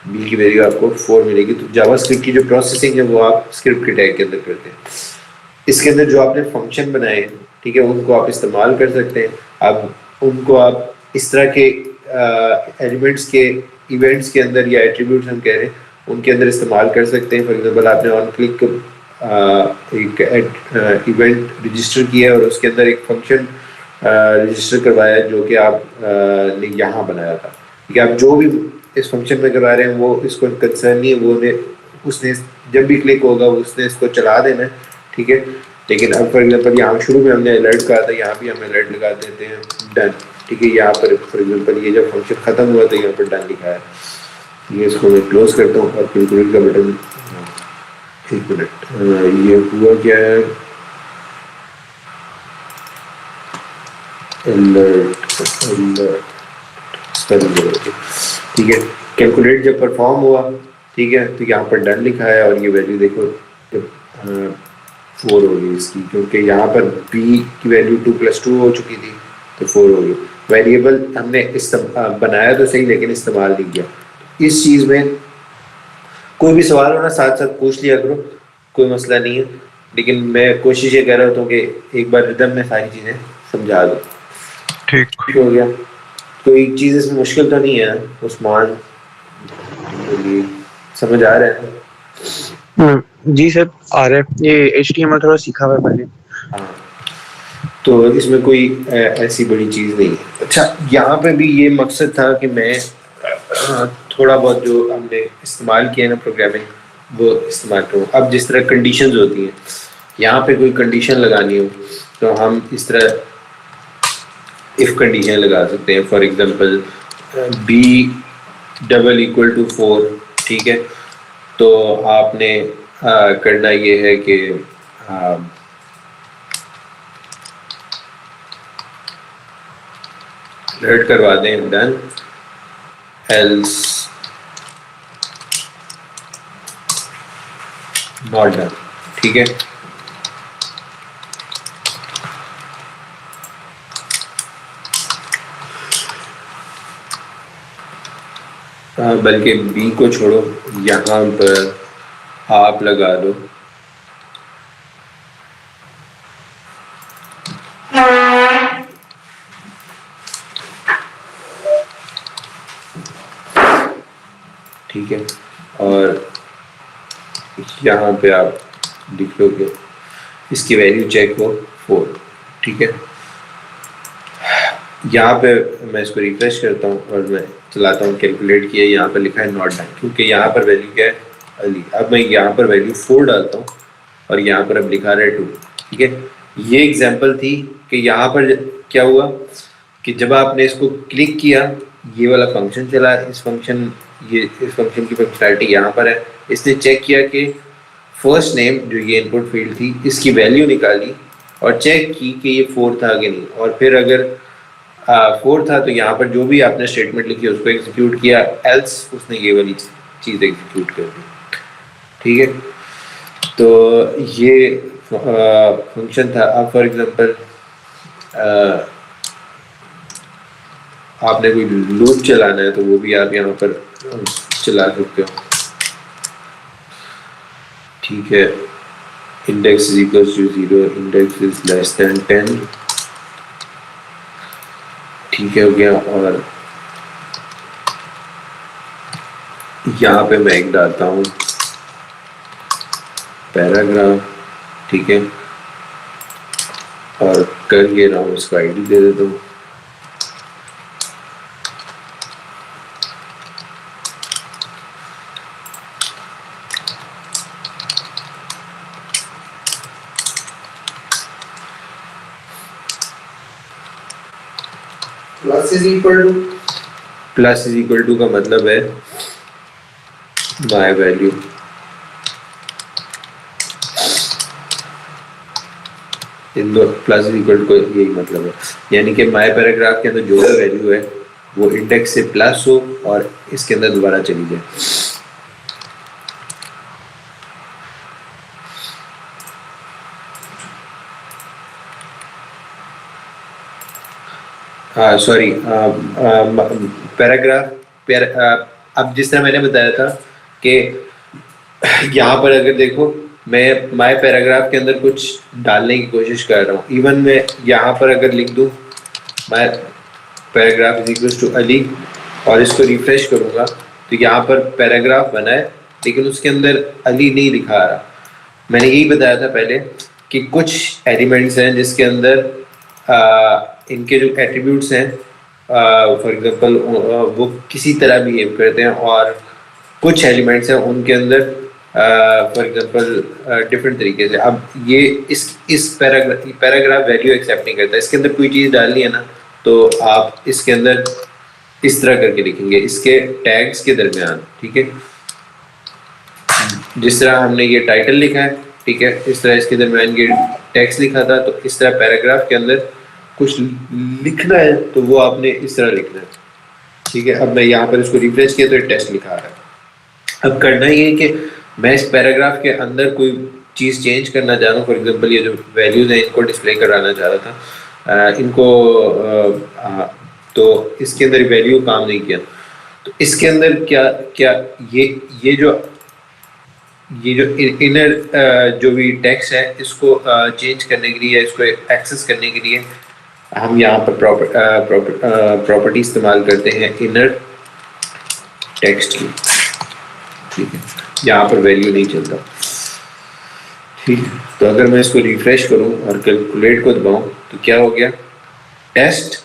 बी की वैल्यू आपको 4 मिलेगी। तो जावास्क्रिप्ट की जो प्रोसेसिंग है वो आप स्क्रिप्ट के टैग के अंदर करते हैं। इसके अंदर जो आपने फंक्शन बनाए हैं, ठीक है, उनको आप इस्तेमाल कर सकते हैं। अब उनको आप इस तरह के एलिमेंट्स के इवेंट्स के अंदर या एट्रीब्यूट्स हम कह रहे हैं उनके अंदर इस्तेमाल कर सकते हैं। फॉर एग्जांपल आपने ऑन क्लिक एक इवेंट रजिस्टर किया है और उसके अंदर एक फंक्शन रजिस्टर करवाया है जो कि आप ने यहाँ बनाया था, ठीक है। आप जो भी इस फंक्शन में करवा रहे हैं वो इसको कंसर्न नहीं है, वो उसने जब भी क्लिक होगा उसने इसको चला देना है, ठीक है। लेकिन अब फॉर एग्जांपल यहाँ शुरू में हमने अलर्ट कहा था, यहाँ भी हम अलर्ट लगा देते हैं डन, ठीक है। यहाँ पर फॉर एग्जांपल ये जब फंक्शन खत्म हुआ तो यहाँ पर डन लिखा है। ये इसको मैं क्लोज करता हूँ और कैलकुलेट का बटन, एक मिनट, ये हुआ क्या है, अलर्ट, ठीक है। कैलकुलेट जब परफॉर्म हुआ, ठीक है, तो यहाँ पर डन लिखा है और ये वैल्यू देखो जब 4 हो गई इसकी, क्योंकि यहाँ पर b की वैल्यू 2+2 हो चुकी थी तो 4 हो गई। वेरिएबल हमने बनाया तो सही लेकिन इस्तेमाल नहीं किया। इस चीज़ में कोई भी सवाल हो ना साथ साथ पूछ लिया करो, कोई मसला नहीं है, लेकिन मैं कोशिश ये कर रहा हूँ कि एक बार रिदम में सारी चीज़ें समझा दो। ठीक हो गया, तो एक चीज़ इसमें मुश्किल तो नहीं है उस्मान, समझ आ रहा है? जी सर आ रहा है, ये HTML थोड़ा सीखा हुआ है पहले। हाँ, तो इसमें कोई ऐसी बड़ी चीज़ नहीं है। अच्छा, यहाँ पे भी ये मकसद था कि मैं थोड़ा बहुत जो हमने इस्तेमाल किया ना प्रोग्रामिंग वो इस्तेमाल करूँ। अब जिस तरह कंडीशंस होती हैं, यहाँ पे कोई कंडीशन लगानी हो तो हम इस तरह इफ़ कंडीशन लगा सकते हैं। फॉर एग्जांपल b=4, ठीक है। तो आपने करना ये है कि अलर्ट करवा दें डन, एल्स नॉट डन, ठीक है। बल्कि बी को छोड़ो, यहाँ पर आप लगा दो ठीक है, और यहाँ पे आप लिख लो कि इसकी वैल्यू चेक हो 4, ठीक है। यहाँ पे मैं इसको रिफ्रेश करता हूँ और मैं चलाता हूँ कैलकुलेट किया, यहाँ पर लिखा है नॉट डन, क्योंकि यहाँ पर वैल्यू क्या है अली। अब मैं यहाँ पर वैल्यू 4 डालता हूँ और यहाँ पर अब लिखा रहा है 2, ठीक है। ये एग्जांपल थी कि यहाँ पर क्या हुआ कि जब आपने इसको क्लिक किया ये वाला फंक्शन चला, इस फंक्शन की फंक्शनैलिटी यहाँ पर है। इसने चेक किया कि फर्स्ट नेम जो ये इनपुट फील्ड थी इसकी वैल्यू निकाली और चेक की कि ये 4 था कि नहीं, और फिर अगर 4 था तो यहाँ पर जो भी आपने स्टेटमेंट लिखी उसको एग्जीक्यूट किया, एल्स उसने ये वाली चीज़ एग्जीक्यूट कर दी, ठीक है। तो ये फंक्शन था। अब फॉर एग्जांपल आपने कोई लूप चलाना है तो वो भी आप यहाँ पर चला सकते हो, ठीक है। Index is equals to 0, index is less than 10, ठीक है, हो गया। और यहाँ पे मैं एक डालता हूँ पैराग्राफ, ठीक है, और कर ये रहा हूँ, इसको आईडी दे देता हूँ। प्लस इज इक्वल टू का मतलब है माय वैल्यू, इन दो प्लस इज इक्वल टू का यही मतलब है, यानी कि माय पैराग्राफ के अंदर जो भी वैल्यू है वो इंडेक्स से प्लस हो और इसके अंदर दोबारा चली जाए। हाँ सॉरी, पैराग्राफ अब जिस तरह मैंने बताया था कि यहाँ पर अगर देखो मैं माय पैराग्राफ के अंदर कुछ डालने की कोशिश कर रहा हूँ, इवन मैं यहाँ पर अगर लिख दूँ my paragraph is equal to Ali और इसको रिफ्रेश करूँगा तो यहाँ पर पैराग्राफ बना है लेकिन उसके अंदर अली नहीं लिखा आ रहा। मैंने यही बताया था पहले कि कुछ एलिमेंट्स हैं जिसके अंदर इनके जो एट्रीब्यूट्स हैं फॉर एग्जांपल वो किसी तरह बिहेव करते हैं और कुछ एलिमेंट्स हैं उनके अंदर फॉर एग्जांपल डिफरेंट तरीके से। अब ये इस पैराग्राफ वैल्यू एक्सेप्ट नहीं करता, इसके अंदर कोई चीज़ डालनी है ना तो आप इसके अंदर इस तरह करके लिखेंगे इसके टैग्स के दरमियान, ठीक है। जिस तरह हमने ये टाइटल लिखा है, ठीक है, इस तरह इसके दरमियान ये टेक्स्ट लिखा था, तो इस तरह पैराग्राफ के अंदर कुछ लिखना है तो वो आपने इस तरह लिखना है, ठीक है। अब मैं यहाँ पर इसको रिफ्रेश किया तो टेक्स्ट लिखा आ रहा है। अब करना ये है कि मैं इस पैराग्राफ के अंदर कोई चीज़ चेंज करना चाह रहा हूँ, फॉर एग्जांपल ये जो वैल्यूज हैं इनको डिस्प्ले कराना चाह रहा था, इनको तो इसके अंदर वैल्यू काम नहीं किया, तो इसके अंदर क्या क्या ये जो इनर जो भी टेक्स्ट है इसको चेंज करने के लिए, इसको एक्सेस करने के लिए हम यहाँ पर प्रॉपर्टी इस्तेमाल करते हैं इनर टेक्स्ट की, ठीक है। यहाँ पर वैल्यू नहीं चलता, ठीक है। तो अगर मैं इसको रिफ्रेश करूँ और कैलकुलेट को दबाऊँ तो क्या हो गया, टेस्ट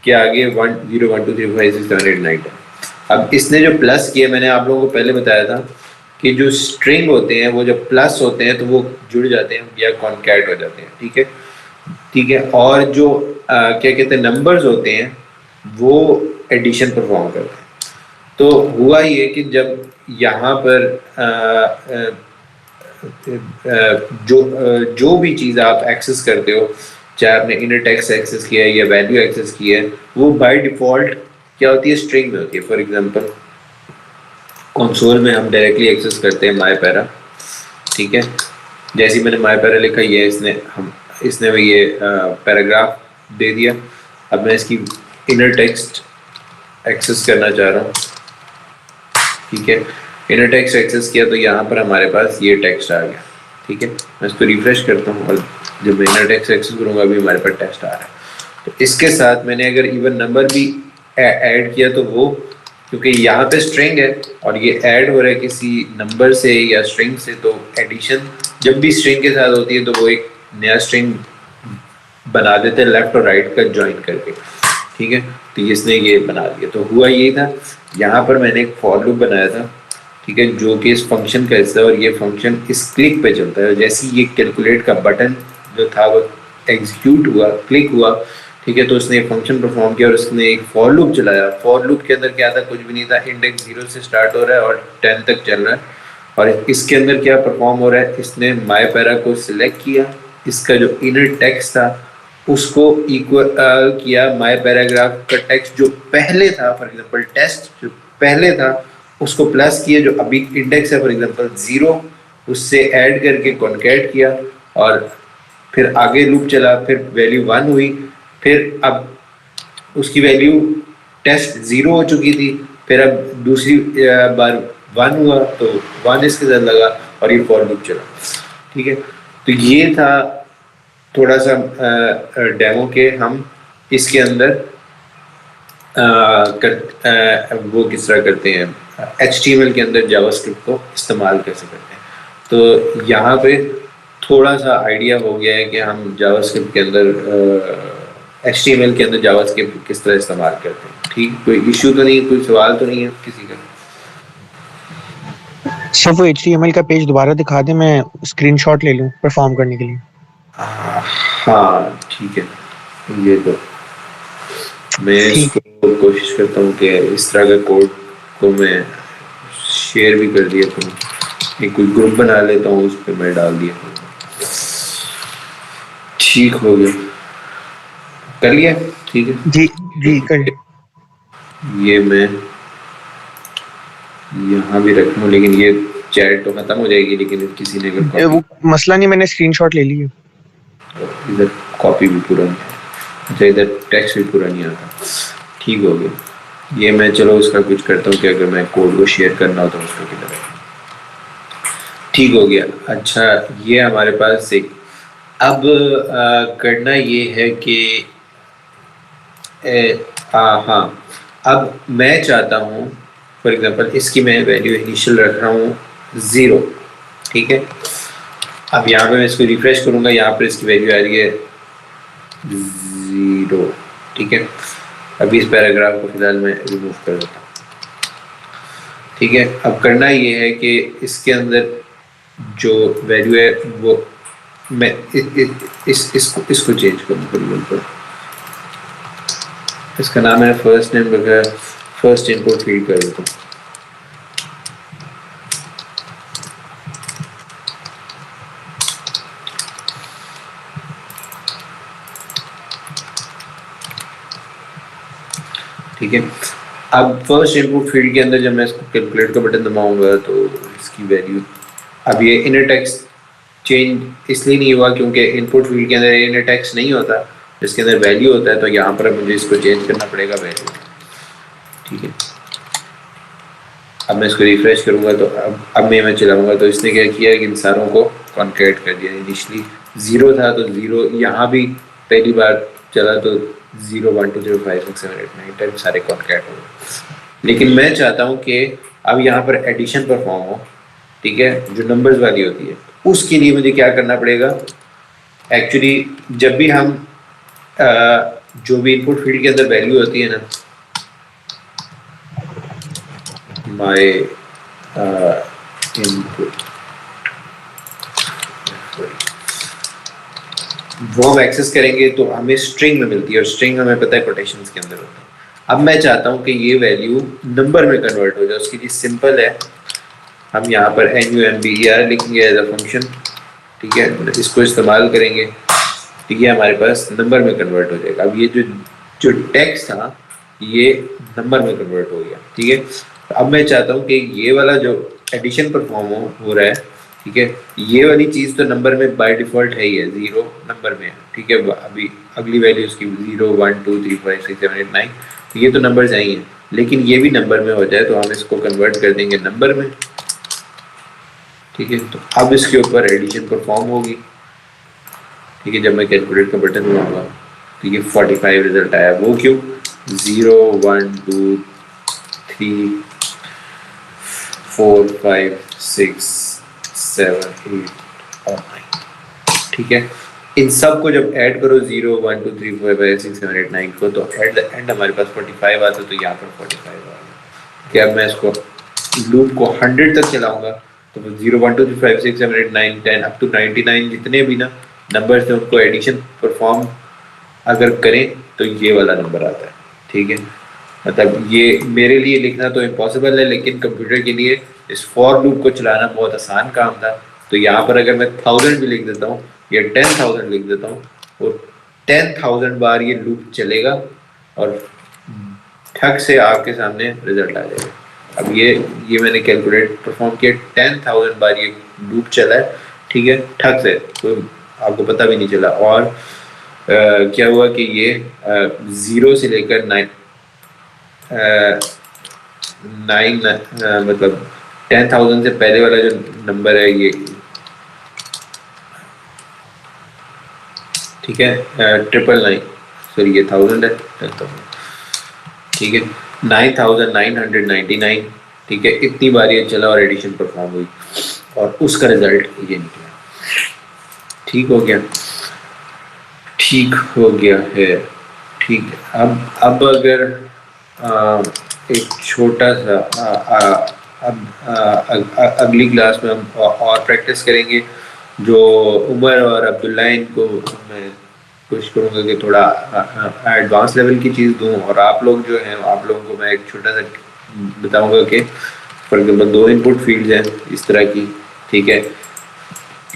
के आगे 1 0 1 2 3 4 5 6 7 8 9 10। अब इसने जो प्लस किया, मैंने आप लोगों को पहले बताया था कि जो स्ट्रिंग होते हैं वो जब प्लस होते हैं तो वो जुड़ जाते हैं या कॉन्कैट हो जाते हैं, ठीक है, ठीक है। और जो क्या कहते हैं नंबर्स होते हैं वो एडिशन परफॉर्म करते हैं। तो हुआ ये कि जब यहाँ पर जो भी चीज़ आप एक्सेस करते हो, चाहे आपने इनर टेक्स्ट एक्सेस किया है या वैल्यू एक्सेस किया है, वो बाय डिफ़ॉल्ट क्या होती है, स्ट्रिंग में होती है। फॉर एग्जांपल कंसोल में हम डायरेक्टली एक्सेस करते हैं माय पैरा, ठीक है। जैसे ही मैंने माय पैरा लिखा, ये इसने ये पैराग्राफ दे दिया। अब मैं इसकी इनर टेक्स्ट एक्सेस करना चाह रहा हूँ, ठीक है। इनर टेक्स्ट एक्सेस किया तो यहाँ पर हमारे पास ये टेक्स्ट आ गया, ठीक है। मैं इसको रिफ्रेश करता हूँ और जब मैं इनर टेक्स्ट एक्सेस करूँगा अभी हमारे पास टेक्स्ट आ रहा है। तो इसके साथ मैंने अगर इवन नंबर भी ऐड किया तो वो, क्योंकि यहाँ पे स्ट्रिंग है और ये ऐड हो रहा है किसी नंबर से या स्ट्रिंग से, तो एडिशन जब भी स्ट्रिंग के साथ होती है तो वो एक नया स्ट्रिंग बना देते हैं लेफ्ट और राइट का ज्वाइन करके, ठीक है। तो इसने ये बना दिया। तो हुआ ये था, यहाँ पर मैंने एक फॉर लूप बनाया था, ठीक है, जो कि इस फंक्शन का हिस्सा है और ये फंक्शन इस क्लिक पे चलता है। जैसे ये कैलकुलेट का बटन जो था वो एग्जीक्यूट हुआ, क्लिक हुआ, ठीक है, तो उसने एक फंक्शन परफॉर्म किया और उसने एक फॉर लूप चलाया। फॉर लूप के अंदर क्या था, कुछ भी नहीं था, इंडेक्स 0 से स्टार्ट हो रहा है और 10 तक चल रहा है। और इसके अंदर क्या परफॉर्म हो रहा है, इसने माय पैरा को सिलेक्ट किया, इसका जो इनर टेक्स्ट था उसको इक्वल किया माय पैराग्राफ का टेक्स्ट जो पहले था, फॉर एग्जांपल टेस्ट जो पहले था उसको प्लस किया, जो अभी इंडेक्स है फॉर एग्जांपल 0, उससे ऐड करके कॉन्कैट किया और फिर आगे लूप चला, फिर वैल्यू 1 हुई, फिर अब उसकी वैल्यू टेस्ट 0 हो चुकी थी, फिर अब दूसरी बार 1 हुआ तो 1 इसके साथ लगा और ये फॉर लूप चला, ठीक है। तो ये था थोड़ा सा डेमो के हम इसके अंदर वो किस तरह करते हैं, HTML के अंदर जावास्क्रिप्ट को इस्तेमाल कैसे करते हैं। तो यहाँ पे थोड़ा सा आइडिया हो गया है कि हम जावास्क्रिप्ट के अंदर HTML के अंदर जावास्क्रिप्ट किस तरह इस्तेमाल करते हैं, ठीक। कोई इशू तो नहीं, कोई सवाल तो नहीं है किसी का? सर वो HTML का पेज दोबारा दिखा दे, मैं स्क्रीनशॉट ले लूँ परफॉर्म करने के लिए। हाँ ठीक है, ये तो मैं इसको कोशिश करता हूँ कि इस तरह का कोड को मैं शेयर भी कर दिया करूँ, एक कोई ग्रुप बना लेता हूँ उस पर मैं डाल दिया, ठीक हो गया, कर लिया, ठीक है जी जी कर। ये मैं यहाँ भी रखूँ, लेकिन ये चैट तो खत्म हो जाएगी, लेकिन किसी ने अगर वो मसला नहीं, मैंने स्क्रीनशॉट ले लिया, इधर कॉपी भी पूरा अच्छा इधर टेक्स्ट भी पूरा नहीं आता, ठीक हो गया। ये मैं चलो उसका कुछ करता हूँ कि अगर मैं कोड को शेयर करना हो तो उसको किधर, ठीक हो गया। अच्छा ये हमारे पास एक, अब करना ये है कि हाँ, अब मैं चाहता हूँ फॉर एग्जांपल इसकी मैं वैल्यू इनिशियल रख रहा हूँ 0, ठीक है। अब यहाँ पे मैं इसको रिफ्रेश करूँगा, यहाँ पर इसकी वैल्यू आ रही है 0, ठीक है। अभी इस पैराग्राफ को फिलहाल मैं रिमूव कर देता हूँ, ठीक है। अब करना ये है कि इसके अंदर जो वैल्यू है वो मैं इसको चेंज करूँ, बिल्कुल इसका नाम है फर्स्ट नेम वगैरह, फर्स्ट इनपुट फीड कर देता हूँ। ठीक है। अब फर्स्ट इनपुट फील्ड के अंदर जब मैं इसको कैलकुलेट का बटन दबाऊंगा तो इसकी वैल्यू, अब ये इनर टेक्स्ट चेंज इसलिए नहीं हुआ क्योंकि इनपुट फील्ड के अंदर इनर टेक्स्ट नहीं होता, इसके अंदर वैल्यू होता है, तो यहाँ पर मुझे इसको चेंज करना पड़ेगा वैल्यू, ठीक है। अब मैं इसको रिफ्रेश करूँगा तो अब मैं चलाऊँगा तो इसने क्या किया कि इन सारों को कॉन्केट कर दिया। इनिशली 0 था तो 0 यहाँ भी पहली बार चला तो 0 1 2 3 4 5 6 7 8 9 10 सारे कॉन्केट हो गए। लेकिन मैं चाहता हूँ कि अब यहाँ पर एडिशन परफॉर्म हो, ठीक है, जो नंबर्स वाली होती है। उसके लिए मुझे क्या करना पड़ेगा, एक्चुअली जब भी हम जो भी इनपुट फील्ड के अंदर वैल्यू होती है ना, माय इनपुट वो हम एक्सेस करेंगे तो हमें स्ट्रिंग में मिलती है, और स्ट्रिंग हमें पता है कोटेशंस के अंदर होता है। अब मैं चाहता हूं कि ये वैल्यू नंबर में कन्वर्ट हो जाए। उसके लिए सिंपल है, हम यहाँ पर number लिखेंगे एज अ फंक्शन, ठीक है, इसको इस्तेमाल करेंगे, ठीक है, हमारे पास नंबर में कन्वर्ट हो जाएगा। अब ये जो टेक्स्ट था ये नंबर में कन्वर्ट हो गया, ठीक है। अब मैं चाहता हूँ कि ये वाला जो एडिशन परफॉर्म हो रहा है, ठीक है, ये वाली चीज़ तो नंबर में बाय डिफॉल्ट है ही है, 0 नंबर में है, ठीक है। अभी अगली वैल्यू इसकी 0 1 2 3 4 6 7 8 9, ये तो नंबर्स आई हैं, लेकिन ये भी नंबर में हो जाए तो हम इसको कन्वर्ट कर देंगे नंबर में, ठीक है। तो अब इसके ऊपर एडिशन परफॉर्म होगी, ठीक है। जब मैं कैलकुलेट का बटन दबाऊंगा तो ये 45 रिजल्ट आया। वो क्यों, 0 1 2 3 4 5 6 7 8 और 9, ठीक है। इन सब को जब ऐड करो 0 1 2 3 4 5 6 7 8 9 को, तो एट द एंड हमारे पास 45 आता है। तो यहाँ पर 45 आ गया। क्या मैं इसको लूप को 100 तक चलाऊंगा तो 0 1 2 3 5 6 7 8 9 10 अप टू 99 जितने भी ना नंबर्स हैं उनको एडिशन परफॉर्म अगर करें तो ये वाला नंबर आता है, ठीक है। मतलब ये मेरे लिए लिखना तो इम्पॉसिबल है, लेकिन कंप्यूटर के लिए इस फॉर लूप को चलाना बहुत आसान काम था। तो यहाँ पर अगर मैं 1000 भी लिख देता हूँ या 10,000 लिख देता हूँ और 10,000 बार ये लूप चलेगा और ठक से आपके सामने रिजल्ट आ जाएगा। अब ये मैंने कैलकुलेट परफॉर्म किया, 10,000 बार ये लूप चला है, ठीक है, ठक से, तो आपको पता भी नहीं चला। और क्या हुआ कि ये 0 से लेकर 9 मतलब 10,000 से पहले वाला जो नंबर है ये, ठीक है, 999, सॉरी ये 1000 है, 10,000, ठीक है, 9,999, ठीक है। इतनी बार ये चला और एडिशन परफॉर्म हुई और उसका रिजल्ट ये निकला। ठीक हो गया, ठीक हो गया है, ठीक है। अब अगर एक छोटा सा अगली क्लास में हम और प्रैक्टिस करेंगे। जो उमर और अब्दुल्ला इनको मैं कोशिश करूँगा कि थोड़ा एडवांस लेवल की चीज़ दूँ, और आप लोग जो हैं आप लोगों को मैं एक छोटा सा बताऊँगा कि फॉर एग्जाम्पल 2 इनपुट फील्ड्स हैं इस तरह की, ठीक है,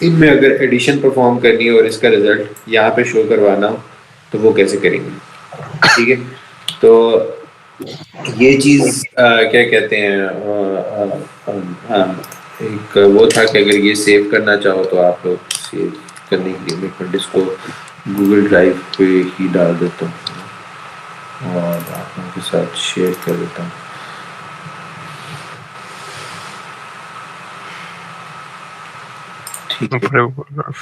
इनमें अगर एडिशन परफॉर्म करनी है और इसका रिजल्ट यहाँ पे शो करवाना हो तो वो कैसे करेंगे, ठीक है। तो ये चीज़ क्या कहते हैं, एक वो था कि अगर ये सेव करना चाहो तो आप लोग सेव करने के लिए मैं इसको गूगल ड्राइव पे ही डाल देता हूँ और आप लोगों के साथ शेयर कर देता हूँ। ठीक है। ऊपर ऊपर।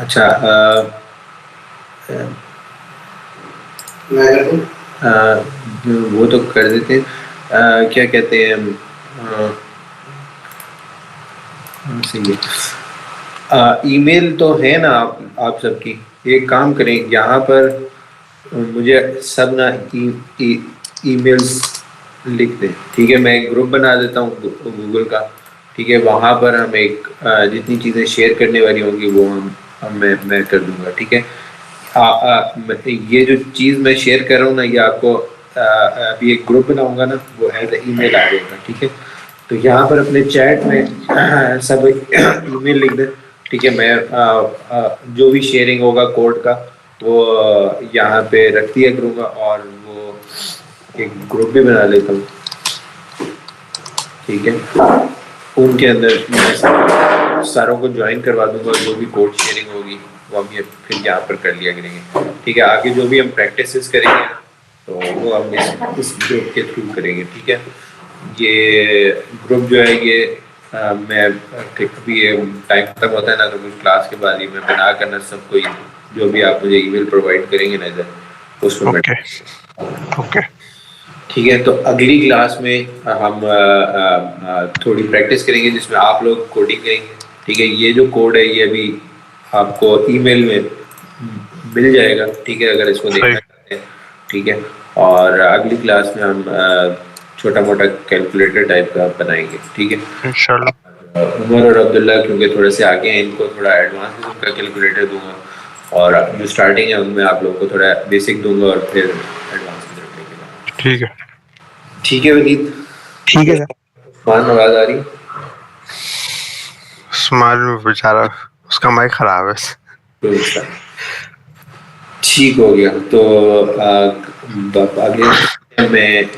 अच्छा वो तो कर देते हैं। क्या कहते हैं हम, सही है। ईमेल तो है ना आप सबकी। एक काम करें यहाँ पर मुझे सब ना ईमेल्स लिख दें, ठीक है। मैं एक ग्रुप बना देता हूँ गूगल का, ठीक है। वहाँ पर हम एक जितनी चीज़ें शेयर करने वाली होंगी वो मैं कर दूंगा, ठीक है। ये जो चीज़ मैं शेयर कर रहा हूँ ना, ये आपको अभी एक ग्रुप बनाऊंगा ना, वो एज ईमेल आ जाएगा, ठीक है। तो यहाँ पर अपने चैट में सब ईमेल लिख दें, ठीक है। मैं जो भी शेयरिंग होगा कोड का वो यहाँ पे रख दिया करूँगा और वो एक ग्रुप भी बना लेता हूँ, ठीक है। उनके अंदर मैं सारों को ज्वाइन करवा दूंगा। जो भी कोड शेयरिंग होगी वो हम ये फिर यहाँ पर कर लिया करेंगे, ठीक है। आगे जो भी हम प्रैक्टिसेस करेंगे तो वो हम इस ग्रुप के थ्रू करेंगे, ठीक है। ये ग्रुप जो है ये मैं अभी ये टाइम खत्म होता है ना तो कुछ क्लास के बाद ही मैं बना करना सबको जो भी आप मुझे ईमेल प्रोवाइड करेंगे ना इधर उसमें ओके ओके ठीक है। तो अगली क्लास में हम थोड़ी प्रैक्टिस करेंगे जिसमें आप लोग कोडिंग करेंगे, ठीक है। ये जो कोड है ये अभी आपको ईमेल में मिल जाएगा, ठीक है, अगर इसको देखना चाहते हैं, ठीक है। और अगली क्लास में हम छोटा मोटा कैलकुलेटर टाइप का बनाएंगे, ठीक है। इंशाल्लाह। उमर और अब्दुल्ला क्योंकि थोड़े से आगे हैं, इनको थोड़ा एडवांस किस्म का कैलकुलेटर दूंगा और जो स्टार्टिंग है उनमें आप लोगों को थोड़ा बेसिक दूंगा और फिर एडवांस की तरफ लेके ठीक है ठीक है वलीद। ठीक है सर। मान आवाज आ रही स्माइल में बेचारा उसका माइक खराब है। है? ठीक हो गया। तो आगे मैं एक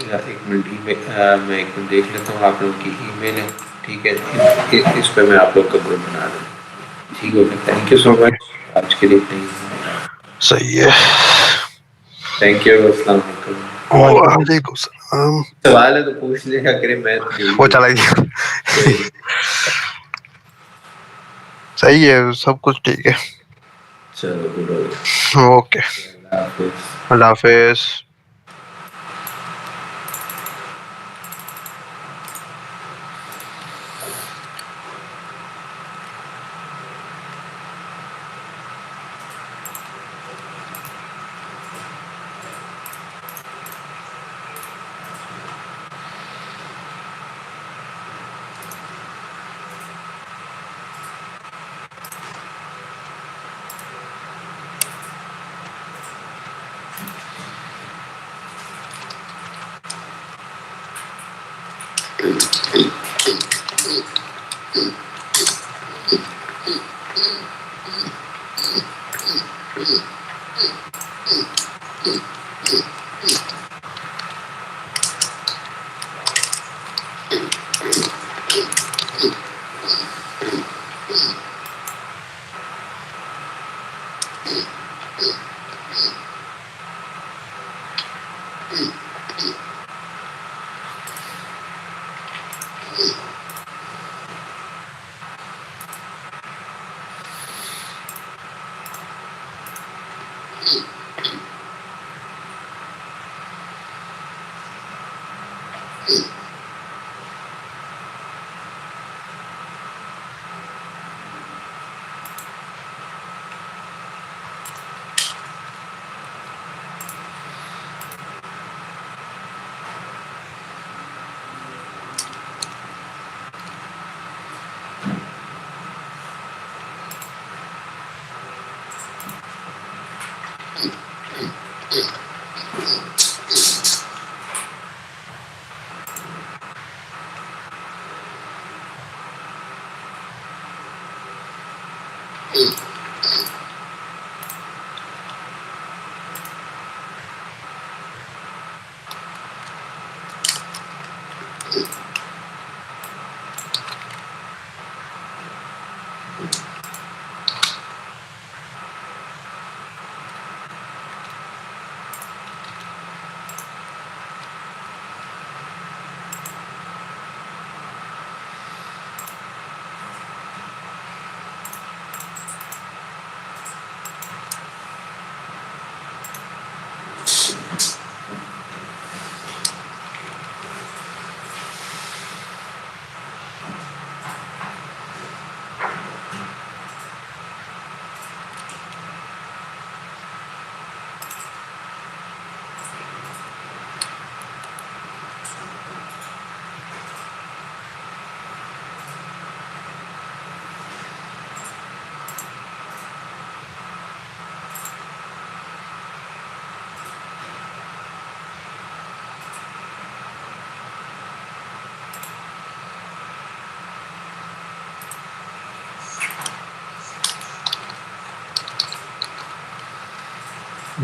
मिनट मैं एक मिनट देख लेता हूँ आप लोगों की ईमेल है, ठीक है। इस पे मैं आप लोग का ग्रुप बना दूँ, ठीक हो गया। थैंक यू सो मच आज के लिए। सही है। Thank you. अस्सलाम वालेकुम। वालेकुम सलाम। सवाल है तो पूछ लिया करें, मैं वो चला गया। सही है, सब कुछ ठीक है। चलो गुड हो गया। ओके, अल्लाह हाफिज।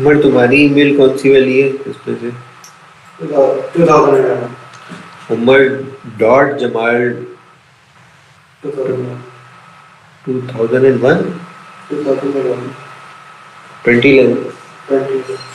उमर तुम्हारी ईमेल कौन सी वाली है इसमें से? 2011. उमर डॉट जमाल 2001. 2001 2011. 2011 20.